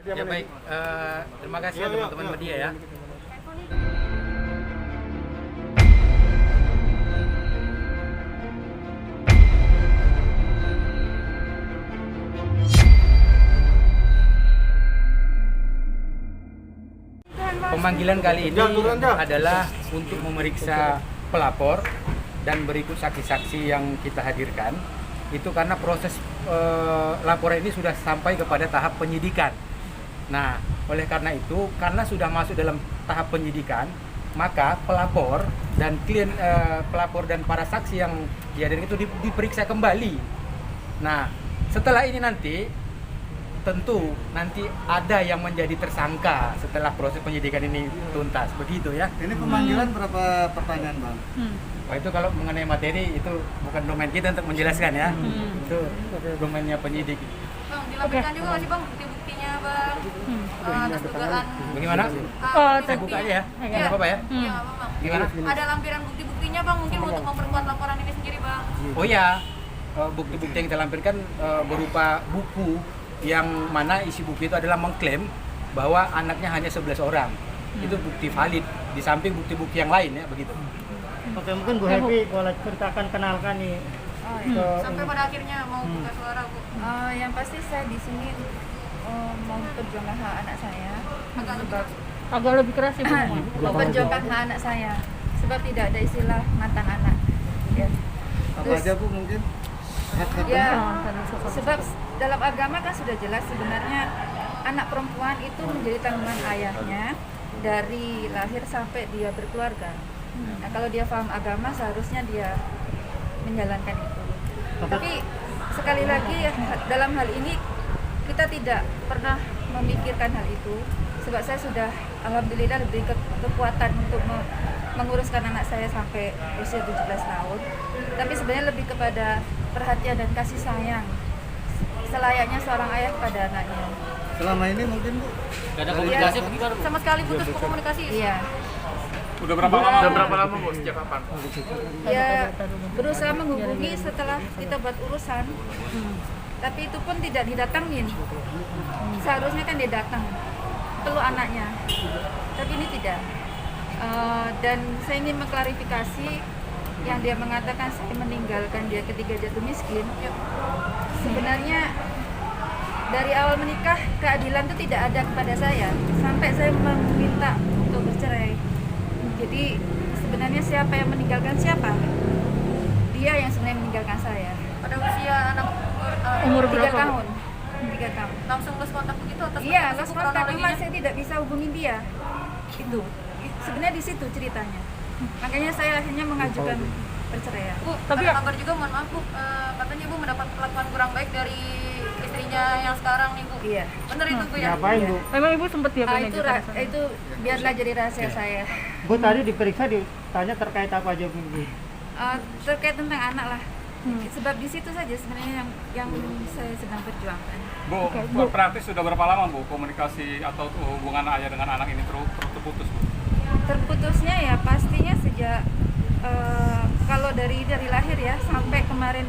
Ya baik, terima kasih ya teman-teman media ya. Pemanggilan kali ini adalah untuk memeriksa pelapor dan berikut saksi-saksi yang kita hadirkan. Itu karena proses laporan ini sudah sampai kepada tahap penyidikan. Nah, oleh karena itu, karena sudah masuk dalam tahap penyidikan, maka pelapor dan klien pelapor dan para saksi yang dihadirkan itu diperiksa kembali. Nah, setelah ini nanti tentu nanti ada yang menjadi tersangka setelah proses penyidikan ini tuntas, begitu ya. Ini pemanggilan berapa pertanyaan, Bang? Wah, itu kalau mengenai materi itu bukan domain kita untuk menjelaskan ya. Itu domainnya penyidik. Bang, dilampirkan juga nggak sih Bang bukti-buktinya Bang atas dugaan. Bagaimana? Saya buka aja ya. Iya. Nggak apa-apa ya? Iya, apa Bang? Gimana? Ada lampiran bukti-buktinya Bang mungkin untuk memperkuat laporan ini sendiri Bang. Oh ya, bukti-bukti yang kita lampirkan berupa buku yang mana isi buku itu adalah mengklaim bahwa anaknya hanya 11 orang. Itu bukti valid di samping bukti-bukti yang lain ya, begitu. Oke, mungkin Bu Happy boleh ceritakan, kenalkan nih. Sampai pada akhirnya mau buka suara Bu. Yang pasti saya di sini mau memperjuangkan hak anak saya. Agak lebih keras ya, Bu. Memperjuangkan hak anak saya. Sebab tidak ada istilah mantan anak. Ya. Apa aja, Bu, mungkin? Ya, sebab dalam agama kan sudah jelas sebenarnya anak perempuan itu menjadi tanggungan ayahnya dari lahir sampai dia berkeluarga. Nah, kalau dia paham agama seharusnya dia menjalankan itu. Tapi sekali lagi dalam hal ini kita tidak pernah memikirkan hal itu. Sebab saya sudah alhamdulillah lebih kekuatan untuk menguruskan anak saya sampai usia 17 tahun. Tapi sebenarnya lebih kepada perhatian dan kasih sayang selayaknya seorang ayah kepada anaknya. Selama ini mungkin, Bu? Gak ada komunikasi Ya, sama sekali putus komunikasi. Iya. Udah berapa lama Bu? Sejak kapan? Ya, berusaha menghubungi setelah kita buat urusan. Tapi itu pun tidak didatangin. Seharusnya kan dia datang peluk anaknya. Tapi ini tidak. Dan saya ingin mengklarifikasi yang dia mengatakan saya meninggalkan dia ketika jatuh miskin. Sebenarnya dari awal menikah keadilan itu tidak ada kepada saya sampai saya meminta untuk bercerai. Jadi sebenarnya siapa yang meninggalkan siapa? Dia yang sebenarnya meninggalkan saya. Pada usia anak Umur 3 berapa? tahun. 3 tahun. langsung lost kontak begitu atas Iya, Facebook lost kontak. kronologinya. Memang saya tidak bisa hubungin dia. Itu. Sebenarnya di situ ceritanya. Makanya saya akhirnya mengajukan perceraian. Bu, Tapi ada kabar juga, mohon maaf Bu, katanya Bu mendapat perlakuan kurang baik dari istrinya yang sekarang nih Bu. Iya. Bener itu Bu ya? Ngapain, Bu? Memang Ibu sempat ya Itu biarlah jadi rahasia saya. Bu tadi diperiksa, ditanya terkait apa aja, Bu? Terkait tentang anak lah. Sebab di situ saja sebenarnya yang saya sedang perjuangkan. Bu, praktis sudah berapa lama Bu komunikasi atau hubungan ayah dengan anak ini terputus Bu? Terputusnya ya pastinya sejak kalau dari lahir ya sampai kemarin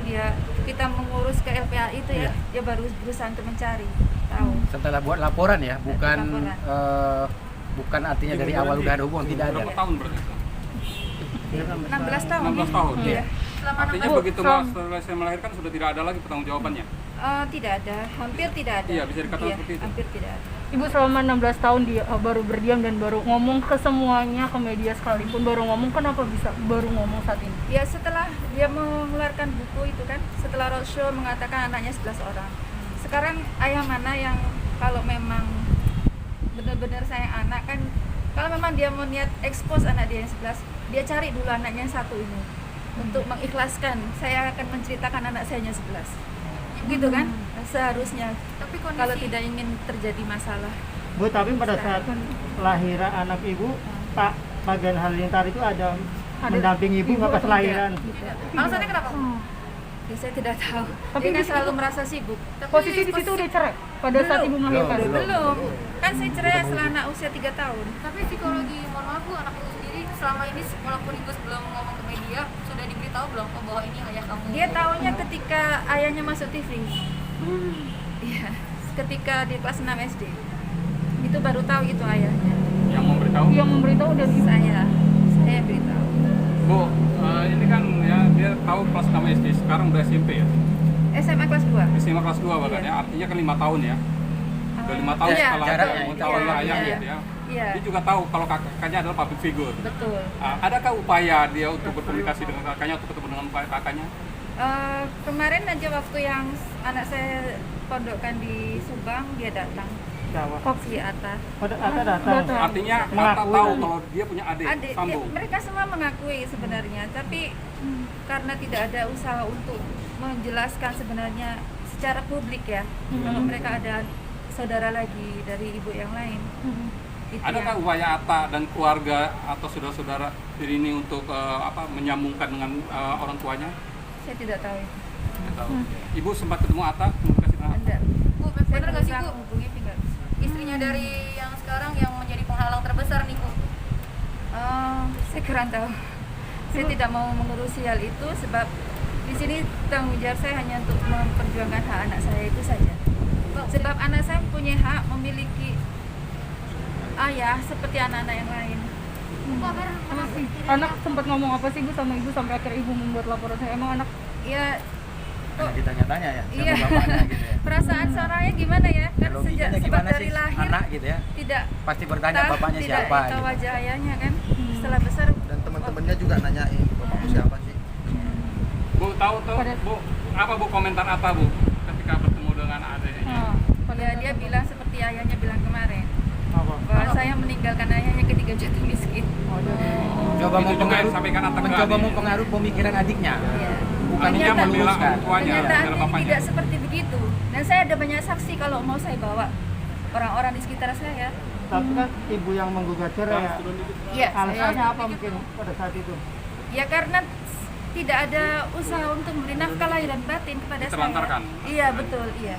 kita mengurus ke LPA itu ya, dia baru berusaha untuk mencari tahu. Setelah buat laporan ya, bukan Laporan. bukan artinya dari awal udah ada hubungan, tidak ada. Berapa tahun berarti itu? 16 tahun. 16 tahun? Iya. Selama Artinya 16 begitu Mas setelah saya melahirkan sudah tidak ada lagi pertanggungjawabannya? Tidak ada, hampir tidak ada. Iya, bisa dikatakan seperti itu. Hampir tidak ada. Ibu selama 16 tahun dia baru berdiam dan baru ngomong ke semuanya, ke media sekalipun baru ngomong, kenapa bisa baru ngomong saat ini? Ya setelah dia mengeluarkan buku itu kan, setelah roadshow mengatakan anaknya 11 orang. Sekarang ayah mana yang kalau memang benar-benar sayang anak kan, kalau memang dia mau niat expose anak dia yang 11, dia cari dulu anaknya yang satu ini untuk mengikhlaskan, saya akan menceritakan anak saya yang 11. Gitu kan seharusnya. Tapi kondisi Kalau tidak ingin terjadi masalah. Bu, tapi pada saat lahiran anak Ibu, Pak Bagian Halilintar itu ada mendampingi Ibu nggak pas lahiran? alasannya kenapa? Ya saya tidak tahu. Tapi Dia kan di- selalu merasa sibuk. Posisi di situ udah cerai pada saat Ibu melahirkan. Belum. Kan saya cerai setelah anak usia 3 tahun. Tapi psikologi, mohon maaf Bu, anak Ibu sendiri selama ini walaupun Ibu sebelum ngomong ke media sudah diberitahu belum kok bahwa ini ayah kamu? Dia taunya ketika ayahnya masuk TV. Iya, ketika di kelas 6 SD. Itu baru tahu itu ayahnya. Yang memberitahu? Yang memberitahu dan ibu. Saya beritahu. Bu, ini kan ya dia tahu kelas 6 SD, sekarang udah SMP ya? SMA kelas 2. SMA kelas 2 bahkan ya, artinya kan 5 tahun ya? Udah 5 tahun Iya, setelah jaraknya, dia iya, mengetahui iya, ayah iya. gitu ya. Iya, Dia juga tahu kalau kakaknya adalah public figure. betul. Adakah upaya dia untuk berkomunikasi dengan kakaknya, untuk ketemu dengan kakaknya? Kemarin aja waktu yang anak saya pondokkan di Subang, dia datang. Jawa. Si Atta. Pada Atta datang. Artinya Atta Mengakui tahu tadi. kalau dia punya adik, Adik, sambung. mereka semua mengakui sebenarnya, tapi karena tidak ada usaha untuk menjelaskan sebenarnya secara publik ya, kalau mereka ada saudara lagi dari ibu yang lain. Itu Adakah yang- upaya Atta dan keluarga atau saudara-saudara diri ini untuk menyambungkan dengan orang tuanya? Saya tidak tahu itu. Tidak tahu. Ibu sempat ketemu Atta, komunikasi dengan Atta? Anda. Bu, Saya bener nggak sih berusaha Bu? menghubungi tapi nggak bisa. Istrinya dari yang sekarang yang menjadi penghalang terbesar nih Bu. Saya kurang tahu. Saya tidak mau mengurusi hal itu sebab di sini tanggung jawab saya hanya untuk memperjuangkan hak anak saya itu saja. Sebab anak saya punya hak memiliki ayah seperti anak-anak yang lain. Anak sempat ngomong apa sih Bu sama ibu sampai akhirnya ibu membuat laporan saya? Emang anak Ya, Hanya ditanya-tanya ya sama iya. bapaknya gitu ya. Perasaan seorangnya gimana ya? Kan sejak Logikanya sebab gimana dari sih lahir anak gitu ya? tidak Pasti bertanya tahu, bapaknya tidak siapa tahu gitu. wajah ayahnya kan. Setelah besar Dan teman-temannya juga nanyain bapakmu siapa sih? Bu, tahu Bu, apa Bu komentar Atta Bu ketika bertemu dengan adiknya? ya dia bilang seperti ayahnya bilang kemarin Apa? bahwa saya meninggalkan ayahnya ketika jatuh miskin. Coba Itu juga yang disampaikan Atta ke mencoba adiknya. mempengaruhi pemikiran adiknya. Iya. Bukannya Artinya membela meluruskan. orang tuanya adalah Kenyataannya bapaknya. tidak seperti begitu. Dan saya ada banyak saksi kalau mau saya bawa orang-orang di sekitar saya. Tapi kan ibu yang menggugat cerai ya. Iya. Alasannya saya- apa mungkin pada saat itu? Ya karena tidak ada usaha untuk memberi nafkah lahir dan batin kepada Diterlantarkan. saya. Iya betul, iya.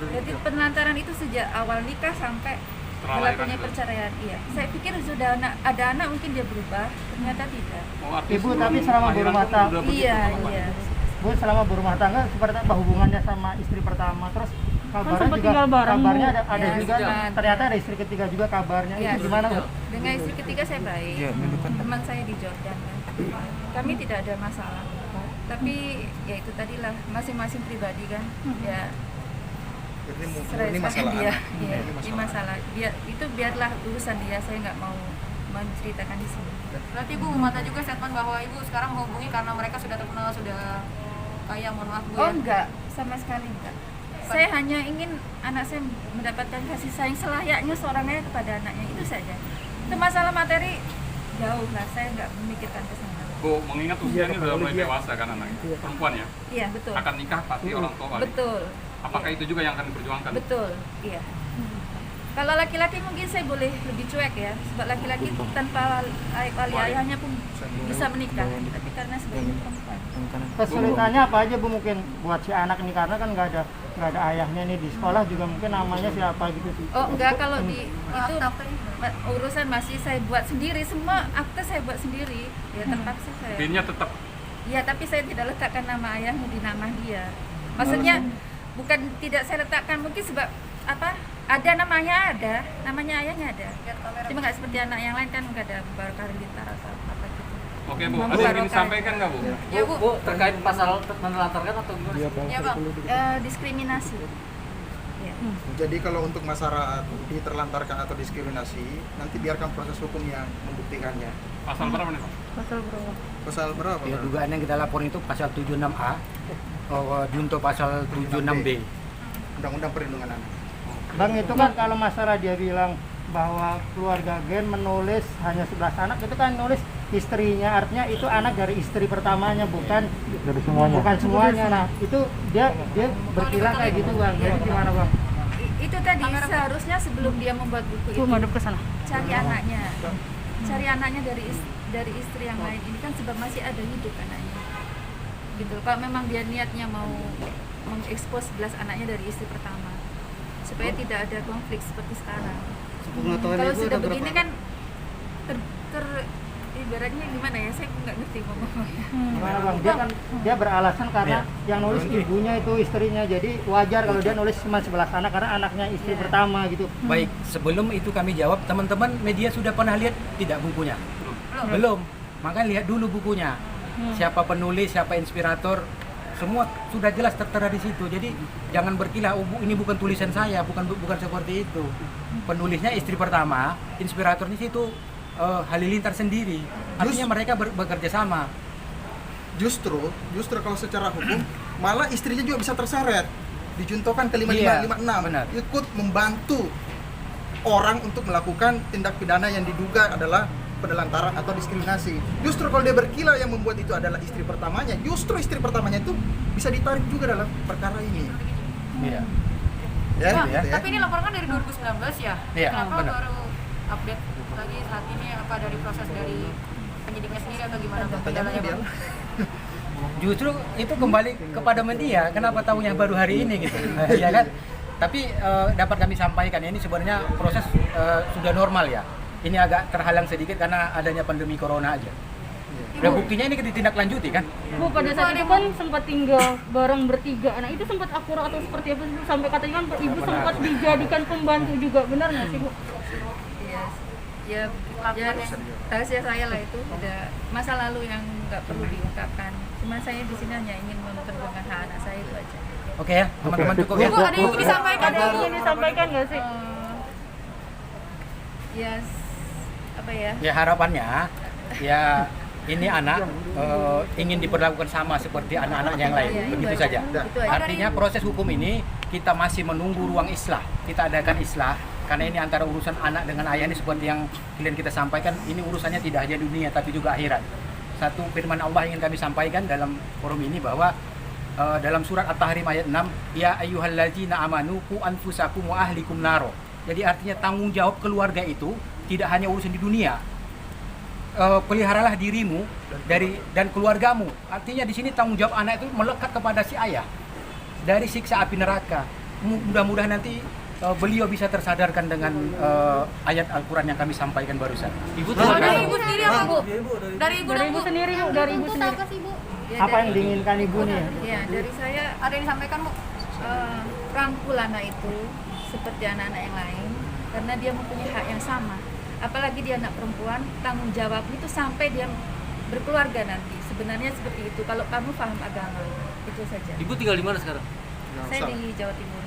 Jadi penelantaran itu sejak awal nikah sampai Setelah berlakunya lahiran itu. perceraian. Iya. Saya pikir sudah ada anak mungkin dia berubah, ternyata tidak. Oh, artinya Ibu, sebelum tapi selama lahiran berumah pun tangga- udah begitu Iya, sama iya. Bu, selama berumah tangga seperti apa hubungannya sama istri pertama? Terus kabarnya sempat juga tinggal bareng, kabarnya Bu. ada Ya, juga sama. ternyata ada istri ketiga juga kabarnya. Iya, Itu gimana, Bu? Dengan istri ketiga saya baik. Iya, menunjukkan. Teman saya di Jordan kan. Kami tidak ada masalah. Tapi ya itu tadilah masing-masing pribadi kan. Ya Ini serahkan masalah dia. anak. Iya, Ini ini masalah. Itu biarlah urusan dia. Saya nggak mau menceritakan di sini. Berarti Ibu memata juga statement bahwa Ibu sekarang menghubungi karena mereka sudah terkenal, sudah kaya, mohon maaf Bu Oh ya. enggak, sama sekali enggak. Saya hanya ingin anak saya mendapatkan kasih sayang selayaknya seorang ayah kepada anaknya, itu saja. Itu masalah materi jauh lah, saya nggak memikirkan ke sana. Bu, mengingat usianya sudah mulai dewasa kan anaknya, perempuan ya, Iya betul. akan nikah pasti orang tua balik. Betul. Apakah Iya. itu juga yang akan diperjuangkan? Betul, iya. Kalau laki-laki mungkin saya boleh lebih cuek ya, sebab laki-laki tanpa wali ayahnya pun bisa menikah. Tapi karena sebagai perempuan. Kesulitannya apa aja Bu mungkin buat si anak ini karena kan nggak ada ayahnya nih di sekolah juga mungkin namanya siapa gitu sih. Oh enggak, kalau di itu urusan masih saya buat sendiri, semua akte saya buat sendiri. Ya terpaksa saya. Pinnya tetap Ya tapi saya tidak letakkan nama ayahnya di nama dia. Maksudnya bukan tidak saya letakkan mungkin sebab apa? Ada namanya ayahnya ada. Cuma nggak seperti anak yang lain kan nggak ada baru Halilintar atau apa gitu. Oke Bu, Mama ada yang ingin barokah. disampaikan nggak Bu? Ya Bu. terkait pasal menelantarkan atau gimana? Ya Bang. Diskriminasi. Ya. Jadi kalau untuk masalah diterlantarkan atau diskriminasi, nanti biarkan proses hukum yang membuktikannya. Pasal berapa nih Pak? pasal berapa? Pasal berapa? Ya, Pak? dugaan yang kita laporin itu pasal 76A, junto pasal 76B. Undang-Undang Perlindungan Anak. Bang itu kan kalau masalah dia bilang bahwa keluarga Gen menulis hanya 11 anak itu kan nulis istrinya, artinya itu anak dari istri pertamanya bukan dari semuanya. Bukan semuanya. Nah, itu dia berkira kayak gitu Bang. Jadi gimana Bang? Itu tadi seharusnya sebelum dia membuat buku Bu itu ngadep ke sana. cari anaknya. Cari anaknya dari istri yang lain. Ini kan sebab masih ada hidup anaknya. Gitu. Kalau memang dia niatnya mau mengekspos 11 anaknya dari istri pertama supaya tidak ada konflik seperti sekarang. Sepengetahuan Kalau Ibu sudah ada berapa begini anak? kan ibaratnya gimana ya, saya nggak ngerti ngomongnya. Gimana Bang? Dia kan dia beralasan karena yang nulis ibunya itu istrinya, jadi wajar kalau dia nulis cuma 11 anak karena anaknya istri pertama gitu. Baik, sebelum itu kami jawab, teman-teman media sudah pernah lihat tidak bukunya? Belum. Makanya lihat dulu bukunya. Siapa penulis, siapa inspirator, semua sudah jelas tertera di situ. Jadi jangan berkilah, oh, ini bukan tulisan saya, bukan seperti itu. Penulisnya istri pertama, inspiratornya situ Halilintar sendiri. Artinya mereka bekerja sama. Justru kalau secara hukum malah istrinya juga bisa terseret. Dijuntokan ke 5556. Iya, benar. Ikut membantu orang untuk melakukan tindak pidana yang diduga adalah penelantaran atau diskriminasi. Justru kalau dia berkilah yang membuat itu adalah istri pertamanya, justru istri pertamanya itu bisa ditarik juga dalam perkara ini. Iya. Ya, Bang, gitu ya. tapi ini laporan kan dari 2019 ya? Iya, Kenapa benar. baru update lagi saat ini? Apa dari proses dari penyidiknya sendiri atau gimana? Bang? Tanya Kendalanya, dia. Bang? Justru itu kembali kepada media, kenapa tahunya baru hari ini gitu. Ya kan? Tapi dapat kami sampaikan ini sebenarnya proses sudah normal ya. Ini agak terhalang sedikit karena adanya pandemi corona aja. Dan buktinya ini ditindaklanjuti kan? Bu, pada saat itu kan sempat tinggal bareng bertiga. Nah, itu sempat akurat atau seperti apa sih? Sampai katanya kan ibu sempat dijadikan pembantu juga. Benar nggak sih, Bu? Iya, ya rahasia saya lah itu, ada masa lalu yang nggak perlu diungkapkan. Cuma saya di sini hanya ingin memperjuangkan hak anak saya itu aja. Oke ya, teman-teman cukup ya. Bu, ada yang ingin disampaikan? Ada yang ingin disampaikan nggak sih? Ya, apa ya? Ya harapannya ya ini anak ingin diperlakukan sama seperti anak-anak yang lain, Iya, begitu itu saja. aja. Itu aja. Artinya proses hukum ini kita masih menunggu ruang islah. Kita adakan islah karena ini antara urusan anak dengan ayah ini seperti yang kalian kita sampaikan, ini urusannya tidak hanya dunia tapi juga akhirat. Satu firman Allah ingin kami sampaikan dalam forum ini bahwa dalam surat At-Tahrim ayat 6, ya ayyuhallazina amanu qu anfusakum wa ahlikum naro. Jadi artinya tanggung jawab keluarga itu tidak hanya urusan di dunia. Peliharalah dirimu dan keluargamu. Artinya di sini tanggung jawab anak itu melekat kepada si ayah dari siksa api neraka. Mudah-mudahan nanti beliau bisa tersadarkan dengan ayat Al-Quran yang kami sampaikan barusan. Ibu Oh, dari ibu sendiri apa, Bu? Dari ibu Dari dong, ibu Bu. sendiri, Bu. Dari ibu Tuntut sendiri. apa sih, Bu? Ya, Apa yang diinginkan ibu nih? Ya, dari saya Ada yang disampaikan, Bu? rangkul anak itu seperti anak-anak yang lain karena dia mempunyai hak yang sama. Apalagi dia anak perempuan, tanggung jawab itu sampai dia berkeluarga nanti. Sebenarnya seperti itu kalau kamu paham agama. Itu saja. Ibu tinggal di mana sekarang? Saya di Jawa Timur.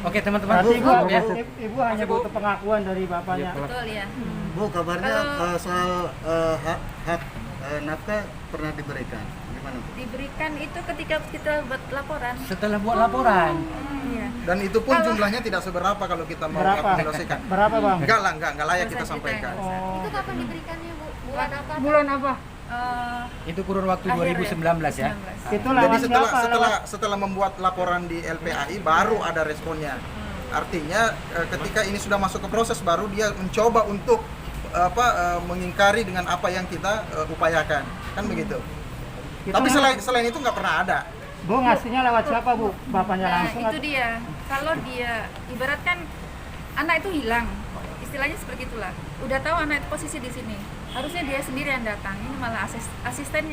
Oke teman-teman. Berarti ibu, Ya. ibu hanya butuh pengakuan dari bapaknya. Betul ya. Bu, kabarnya Kalau- soal hak nafkah pernah diberikan. Gimana, Bu? Diberikan itu ketika kita buat laporan. Setelah buat laporan, Iya. Dan itu pun jumlahnya tidak seberapa kalau kita mau Berapa? menyelesaikan. Berapa Bang? Enggak layak kita Ratusan juta yang sampaikan. besar. Itu kapan diberikannya, Bu? Bulan apa? Bulan apa? itu kurun waktu Akhir 2019 ya. 19. Itu Jadi lewat setelah siapa? setelah setelah membuat laporan di LPAI baru ada responnya. Artinya ketika ini sudah masuk ke proses baru dia mencoba untuk mengingkari dengan apa yang kita upayakan. Kan begitu. Itu Tapi kan- selain itu nggak pernah ada. Bu ngasihnya lewat siapa Bu? Bapaknya Nah, langsung? itu dia. Kalau dia ibaratkan anak itu hilang, istilahnya seperti itulah. Udah tahu anak itu posisi di sini, harusnya dia sendiri yang datang. Ini malah asistennya.